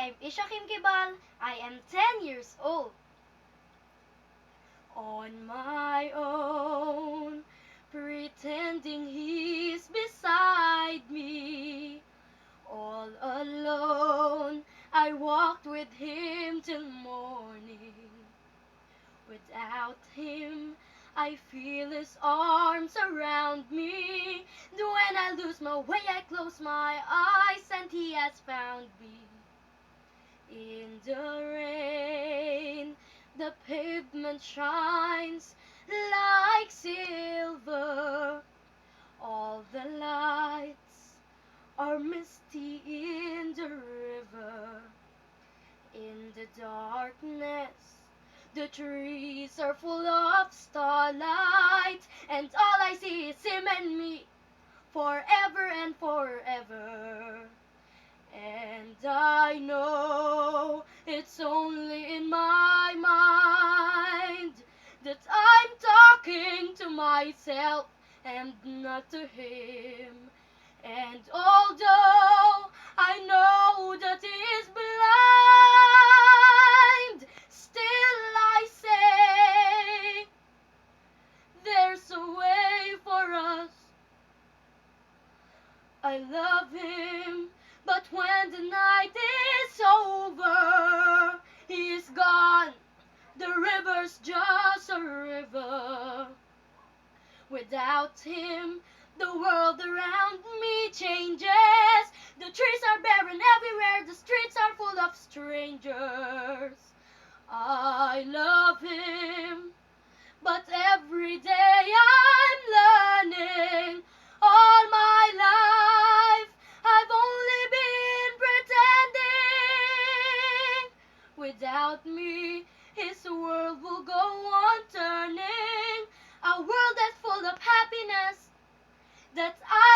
I'm Isha Kim Kibal. I am 10 years old. On my own, pretending he's beside me. All alone, I walked with him till morning. Without him, I feel his arms around me. When I lose my way, I close my eyes and he has found me. In the rain, the pavement shines like silver. All the lights are misty in the river. In the darkness, the trees are full of starlight, and all I see is him and me, forever and forever. And I know it's only in my mind that I'm talking to myself and not to him. And although I know that he is blind, still I say there's a way for us. I love him, but when the night is over, he is gone. The river's just a river. Without him, the world around me changes. The trees are barren everywhere, the streets are full of strangers. I love him, but every day I'm learning. All my life I've only been pretending. Without me, his world will go on turning. A world that's full of happiness that I